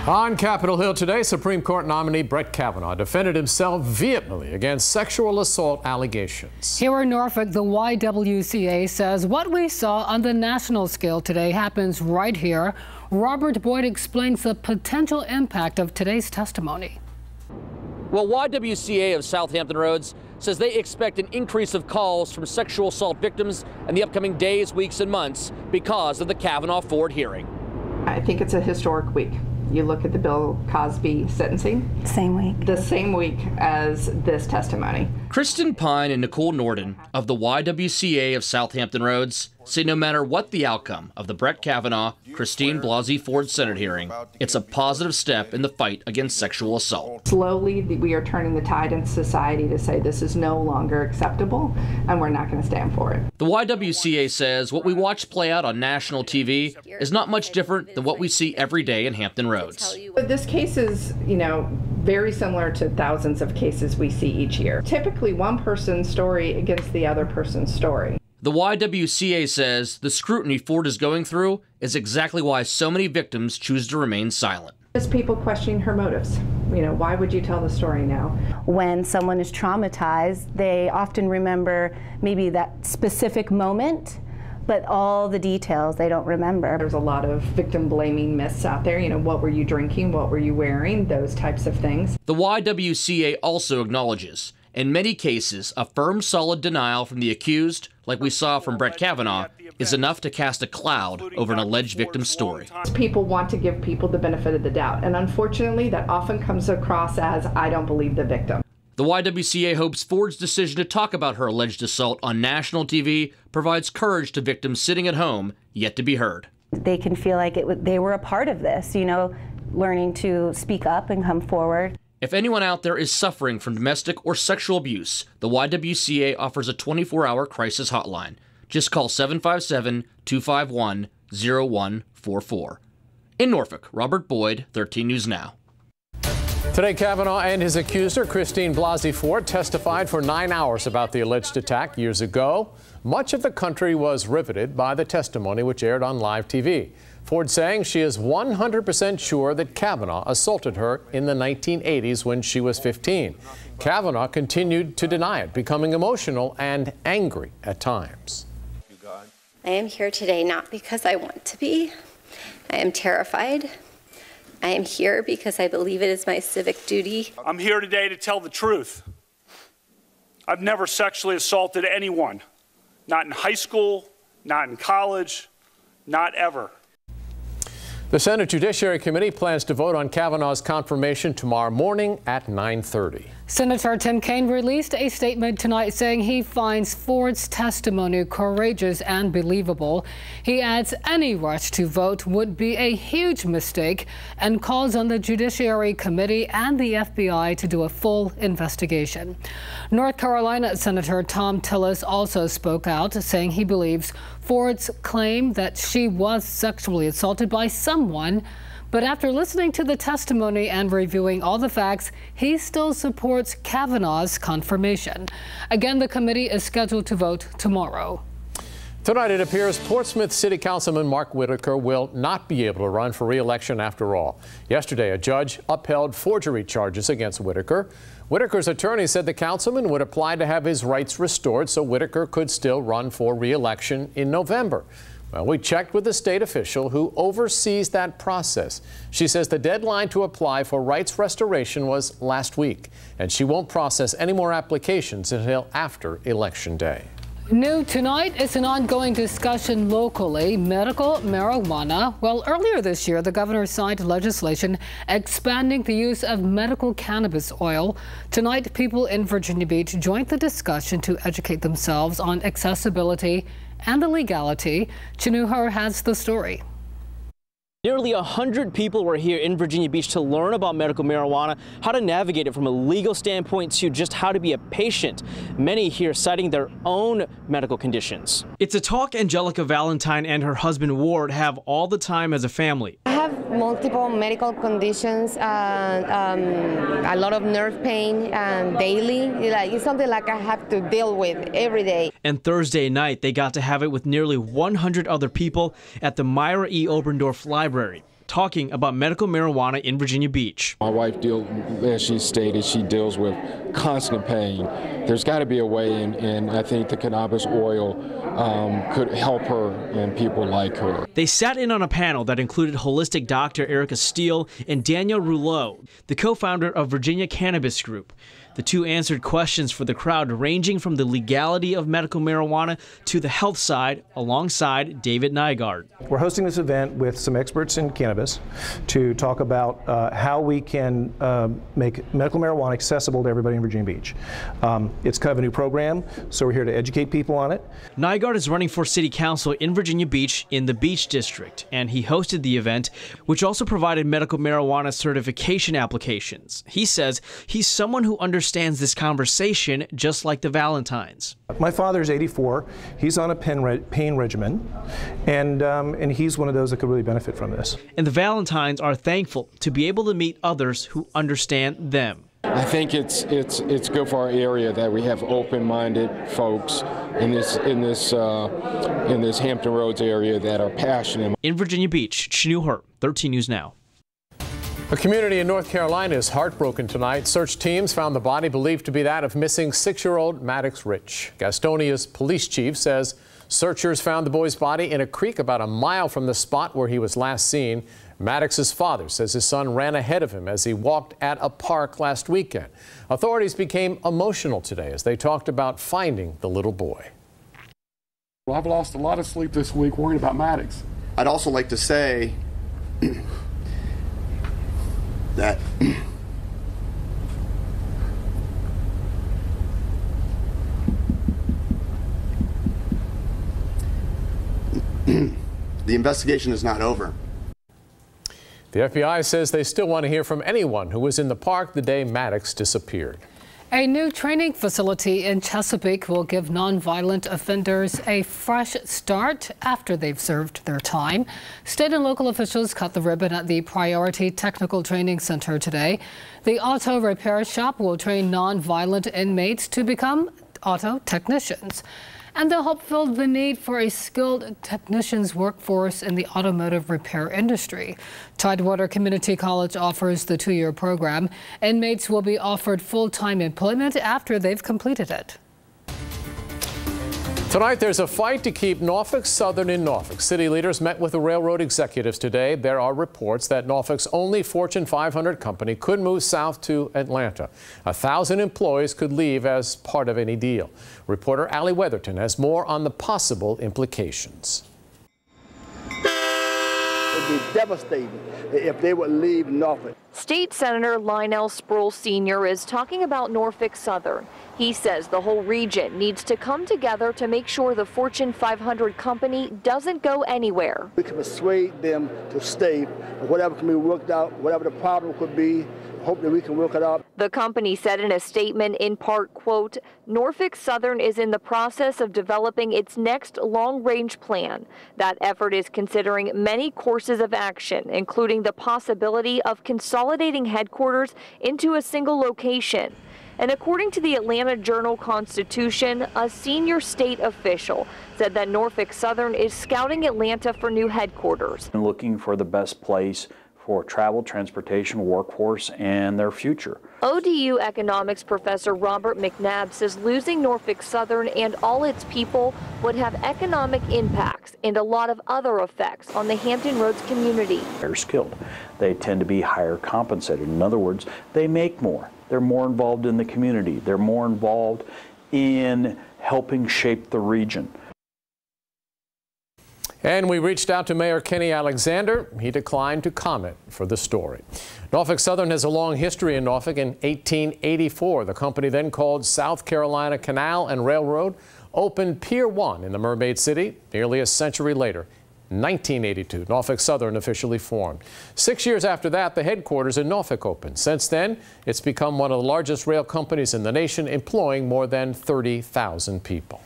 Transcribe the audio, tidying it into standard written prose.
On Capitol Hill today, Supreme Court nominee Brett Kavanaugh defended himself vehemently against sexual assault allegations. Here in Norfolk, the YWCA says what we saw on the national scale today happens right here. Robert Boyd explains the potential impact of today's testimony. Well, YWCA of Southampton Roads says they expect an increase of calls from sexual assault victims in the upcoming days, weeks, and months because of the Kavanaugh-Ford hearing. I think it's a historic week. You look at the Bill Cosby sentencing. Same week. The same week as this testimony. Kristen Pine and Nicole Norden of the YWCA of Southampton Roads say no matter what the outcome of the Brett Kavanaugh, Christine Blasey Ford Senate hearing, it's a positive step in the fight against sexual assault. Slowly, we are turning the tide in society to say this is no longer acceptable, and we're not going to stand for it. The YWCA says what we watch play out on national TV is not much different than what we see every day in Hampton Roads. This case is, very similar to thousands of cases we see each year. Typically, one person's story against the other person's story. The YWCA says the scrutiny Ford is going through is exactly why so many victims choose to remain silent. Just people questioning her motives. Why would you tell the story now? When someone is traumatized, they often remember maybe that specific moment, but all the details they don't remember. There's a lot of victim blaming myths out there. What were you drinking? What were you wearing? Those types of things. The YWCA also acknowledges, in many cases, a firm, solid denial from the accused, like we saw from Brett Kavanaugh, is enough to cast a cloud over an alleged victim's story. People want to give people the benefit of the doubt, and unfortunately, that often comes across as, I don't believe the victim. The YWCA hopes Ford's decision to talk about her alleged assault on national TV provides courage to victims sitting at home, yet to be heard. They can feel like they were a part of this, learning to speak up and come forward. If anyone out there is suffering from domestic or sexual abuse, the YWCA offers a 24-hour crisis hotline. Just call 757-251-0144. In Norfolk, Robert Boyd, 13 News Now. Today, Kavanaugh and his accuser, Christine Blasey Ford, testified for 9 hours about the alleged attack years ago. Much of the country was riveted by the testimony, which aired on live TV. Ford saying she is 100% sure that Kavanaugh assaulted her in the 1980s when she was 15. Kavanaugh continued to deny it, becoming emotional and angry at times. I am here today not because I want to be. I am terrified. I am here because I believe it is my civic duty. I'm here today to tell the truth. I've never sexually assaulted anyone. Not in high school, not in college, not ever. The Senate Judiciary Committee plans to vote on Kavanaugh's confirmation tomorrow morning at 9:30. Senator Tim Kaine released a statement tonight saying he finds Ford's testimony courageous and believable. He adds any rush to vote would be a huge mistake and calls on the Judiciary Committee and the FBI to do a full investigation. North Carolina Senator Thom Tillis also spoke out, saying he believes Ford's claim that she was sexually assaulted by someone. But after listening to the testimony and reviewing all the facts, he still supports Kavanaugh's confirmation. Again, the committee is scheduled to vote tomorrow. Tonight, it appears Portsmouth City Councilman Mark Whitaker will not be able to run for re-election after all. Yesterday, a judge upheld forgery charges against Whitaker. Whitaker's attorney said the councilman would apply to have his rights restored so Whitaker could still run for re-election in November. Well, we checked with the state official who oversees that process. She says the deadline to apply for rights restoration was last week, and she won't process any more applications until after Election Day. New tonight is an ongoing discussion locally, medical marijuana. Well, earlier this year, the governor signed legislation expanding the use of medical cannabis oil. Tonight, people in Virginia Beach joined the discussion to educate themselves on accessibility and the legality. Chinuhar has the story. Nearly 100 people were here in Virginia Beach to learn about medical marijuana, how to navigate it from a legal standpoint to just how to be a patient. Many here citing their own medical conditions. It's a talk Angelica Valentine and her husband Ward have all the time as a family. I have multiple medical conditions, a lot of nerve pain daily. It's something like I have to deal with every day. And Thursday night, they got to have it with nearly 100 other people at the Myra E. Oberndorf Library, talking about medical marijuana in Virginia Beach. My wife, as she stated, she deals with constant pain. There's got to be a way, and I think the cannabis oil could help her and people like her. They sat in on a panel that included holistic doctor Erica Steele and Daniel Rouleau, the co-founder of Virginia Cannabis Group. The two answered questions for the crowd ranging from the legality of medical marijuana to the health side, alongside David Nygaard. We're hosting this event with some experts in cannabis to talk about how we can make medical marijuana accessible to everybody in Virginia Beach. It's kind of a new program, so we're here to educate people on it. Nygaard is running for city council in Virginia Beach in the Beach District, and he hosted the event, which also provided medical marijuana certification applications. He says he's someone who understands this conversation just like the Valentines. My father's 84. He's on a pain regimen, and he's one of those that could really benefit from this. And the Valentines are thankful to be able to meet others who understand them. I think it's good for our area that we have open-minded folks in this Hampton Roads area that are passionate. In Virginia Beach, Shanu Hurt, 13 News Now. A community in North Carolina is heartbroken tonight. Search teams found the body believed to be that of missing 6-year-old Maddox Rich. Gastonia's police chief says searchers found the boy's body in a creek about a mile from the spot where he was last seen. Maddox's father says his son ran ahead of him as he walked at a park last weekend. Authorities became emotional today as they talked about finding the little boy. Well, I've lost a lot of sleep this week worried about Maddox. I'd also like to say that the investigation is not over. The FBI says they still want to hear from anyone who was in the park the day Maddox disappeared. A new training facility in Chesapeake will give nonviolent offenders a fresh start after they've served their time. State and local officials cut the ribbon at the Priority Technical Training Center today. The auto repair shop will train nonviolent inmates to become auto technicians. And they'll help fill the need for a skilled technicians workforce in the automotive repair industry. Tidewater Community College offers the 2-year program. Inmates will be offered full-time employment after they've completed it. Tonight, there's a fight to keep Norfolk Southern in Norfolk. City leaders met with the railroad executives today. There are reports that Norfolk's only Fortune 500 company could move south to Atlanta. 1,000 employees could leave as part of any deal. Reporter Allie Weatherton has more on the possible implications. It would be devastating if they would leave Norfolk. State Senator Lionel Sproul Sr. is talking about Norfolk Southern. He says the whole region needs to come together to make sure the Fortune 500 company doesn't go anywhere. We can persuade them to stay. Whatever can be worked out, whatever the problem could be, hope that we can work it out. The company said in a statement in part, quote, Norfolk Southern is in the process of developing its next long-range plan. That effort is considering many courses of action, including the possibility of consolidating headquarters into a single location. And according to the Atlanta Journal-Constitution, a senior state official said that Norfolk Southern is scouting Atlanta for new headquarters. And looking for the best place for travel, transportation, workforce, and their future. ODU economics professor Robert McNabb says losing Norfolk Southern and all its people would have economic impacts and a lot of other effects on the Hampton Roads community. They're skilled. They tend to be higher compensated. In other words, they make more. They're more involved in the community. They're more involved in helping shape the region. And we reached out to Mayor Kenny Alexander. He declined to comment for the story. Norfolk Southern has a long history in Norfolk. In 1884, the company then called South Carolina Canal and Railroad opened Pier 1 in the Mermaid City. Nearly a century later, 1982, Norfolk Southern officially formed. 6 years after that, the headquarters in Norfolk opened. Since then, it's become one of the largest rail companies in the nation, employing more than 30,000 people.